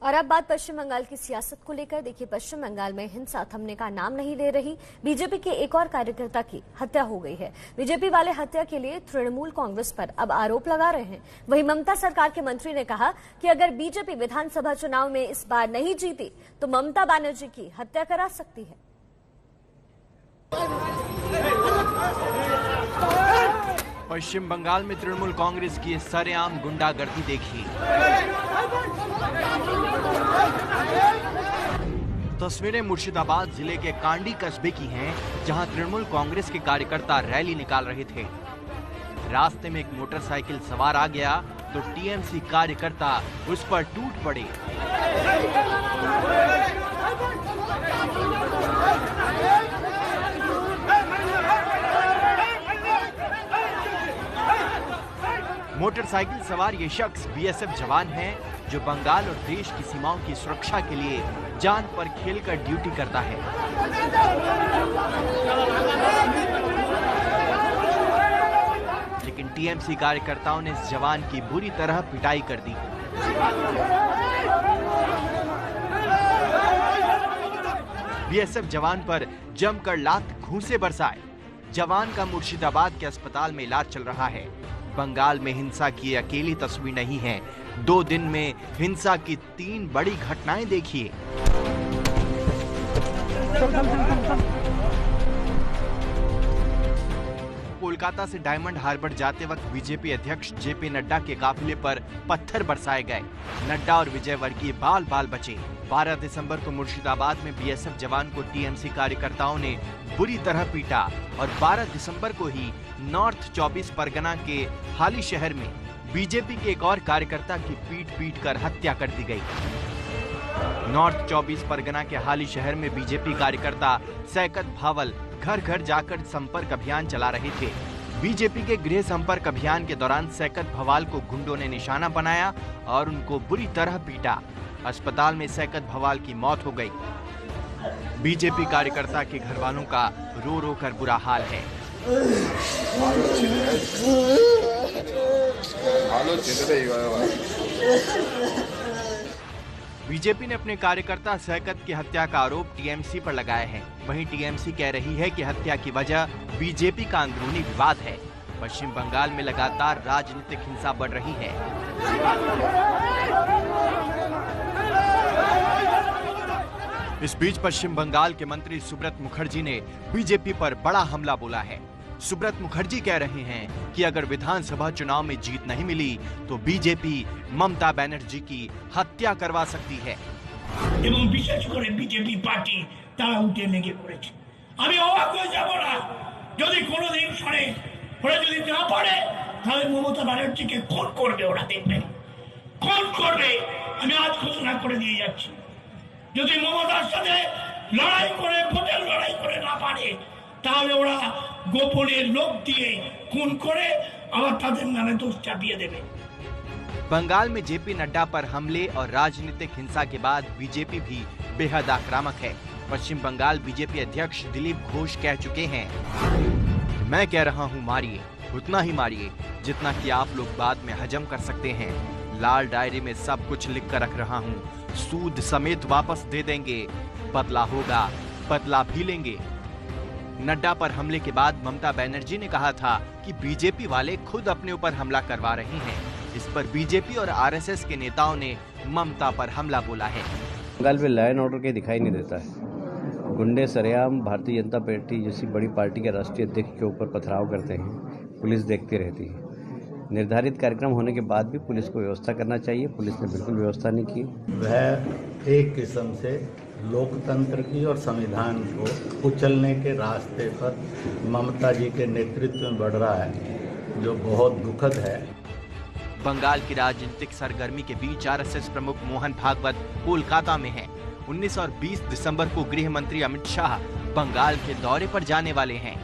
और अब बात पश्चिम बंगाल की सियासत को लेकर। देखिए, पश्चिम बंगाल में हिंसा थमने का नाम नहीं ले रही। बीजेपी के एक और कार्यकर्ता की हत्या हो गई है। बीजेपी वाले हत्या के लिए तृणमूल कांग्रेस पर अब आरोप लगा रहे हैं। वहीं ममता सरकार के मंत्री ने कहा कि अगर बीजेपी विधानसभा चुनाव में इस बार नहीं जीती तो ममता बनर्जी की हत्या करा सकती है। पश्चिम बंगाल में तृणमूल कांग्रेस की सरेआम गुंडागर्दी देखी। तस्वीरें मुर्शिदाबाद जिले के कांडी कस्बे की हैं, जहां तृणमूल कांग्रेस के कार्यकर्ता रैली निकाल रहे थे। रास्ते में एक मोटरसाइकिल सवार आ गया तो टीएमसी कार्यकर्ता उस पर टूट पड़े। मोटरसाइकिल सवार ये शख्स बीएसएफ जवान है, जो बंगाल और देश की सीमाओं की सुरक्षा के लिए जान पर खेलकर ड्यूटी करता है। लेकिन टीएमसी कार्यकर्ताओं ने इस जवान की बुरी तरह पिटाई कर दी। बीएसएफ जवान पर जमकर लात घूंसे बरसाए। जवान का मुर्शिदाबाद के अस्पताल में इलाज चल रहा है। बंगाल में हिंसा की अकेली तस्वीर नहीं है। 2 दिन में हिंसा की 3 बड़ी घटनाएं देखिए। कोलकाता से डायमंड हार्बर जाते वक्त बीजेपी अध्यक्ष जेपी नड्डा के काफिले पर पत्थर बरसाए गए। नड्डा और विजय वर्गीय बाल बाल बचे। 12 दिसंबर को मुर्शिदाबाद में बीएसएफ जवान को टीएमसी कार्यकर्ताओं ने बुरी तरह पीटा और 12 दिसंबर को ही नॉर्थ 24 परगना के हाली शहर में बीजेपी के एक और कार्यकर्ता की पीट कर हत्या कर दी गई। नॉर्थ 24 परगना के हाली शहर में बीजेपी कार्यकर्ता सैकत भावल घर घर जाकर संपर्क अभियान चला रहे थे। बीजेपी के गृह संपर्क अभियान के दौरान सैकत भवाल को गुंडों ने निशाना बनाया और उनको बुरी तरह पीटा। अस्पताल में सैकत भवाल की मौत हो गई। बीजेपी कार्यकर्ता के घर वालों का रो रो कर बुरा हाल है। बीजेपी ने अपने कार्यकर्ता सैकत की हत्या का आरोप टीएमसी पर लगाया है। वहीं टीएमसी कह रही है कि हत्या की वजह बीजेपी का अंदरूनी विवाद है। पश्चिम बंगाल में लगातार राजनीतिक हिंसा बढ़ रही है। इस बीच पश्चिम बंगाल के मंत्री सुब्रत मुखर्जी ने बीजेपी पर बड़ा हमला बोला है। सुब्रत मुखर्जी कह रहे हैं कि अगर विधानसभा चुनाव में जीत नहीं मिली तो बीजेपी ममता बनर्जी की हत्या करवा सकती है। এবং বিশেষ করে বিজেপি পার্টি তারা উঠে লেগে পড়েছে। আমি অবাক হয়ে যাব না যদি কোনোদিন সরে পড়ে যদি না পড়ে তাহলে মমতা ব্যানার্জিকে খুন করবে। ওরা দেখবে খুন করবে। আমি আজ ঘোষণা করে দিয়ে যাচ্ছি, যদি মমতার সাথে লড়াই করে ভোটের লড়াই করে না পারে তাহলে ওরা গোপনে লোক দিয়ে খুন করে আবার তাদের নামে দোষ চাপিয়ে দেবে। बंगाल में जेपी नड्डा पर हमले और राजनीतिक हिंसा के बाद बीजेपी भी बेहद आक्रामक है। पश्चिम बंगाल बीजेपी अध्यक्ष दिलीप घोष कह चुके हैं, मैं कह रहा हूं मारिए, उतना ही मारिए जितना कि आप लोग बाद में हजम कर सकते हैं। लाल डायरी में सब कुछ लिख कर रख रहा हूं, सूद समेत वापस दे देंगे, बदला होगा, बदला भी लेंगे। नड्डा पर हमले के बाद ममता बनर्जी ने कहा था कि बीजेपी वाले खुद अपने ऊपर हमला करवा रहे हैं। इस पर बीजेपी और आरएसएस के नेताओं ने ममता पर हमला बोला है। बंगाल में लॉ एंड ऑर्डर के दिखाई नहीं देता है। गुंडे सरेआम भारतीय जनता पार्टी जैसी बड़ी पार्टी के राष्ट्रीय अध्यक्ष के ऊपर पथराव करते हैं। पुलिस देखती रहती है। निर्धारित कार्यक्रम होने के बाद भी पुलिस को व्यवस्था करना चाहिए। पुलिस ने बिल्कुल व्यवस्था नहीं की। वह एक किस्म से लोकतंत्र की और संविधान को कुचलने के रास्ते पर ममता जी के नेतृत्व में बढ़ रहा है, जो बहुत दुखद है। बंगाल की राजनीतिक सरगर्मी के बीच आरएसएस प्रमुख मोहन भागवत कोलकाता में हैं। 19 और 20 दिसंबर को गृह मंत्री अमित शाह बंगाल के दौरे पर जाने वाले हैं।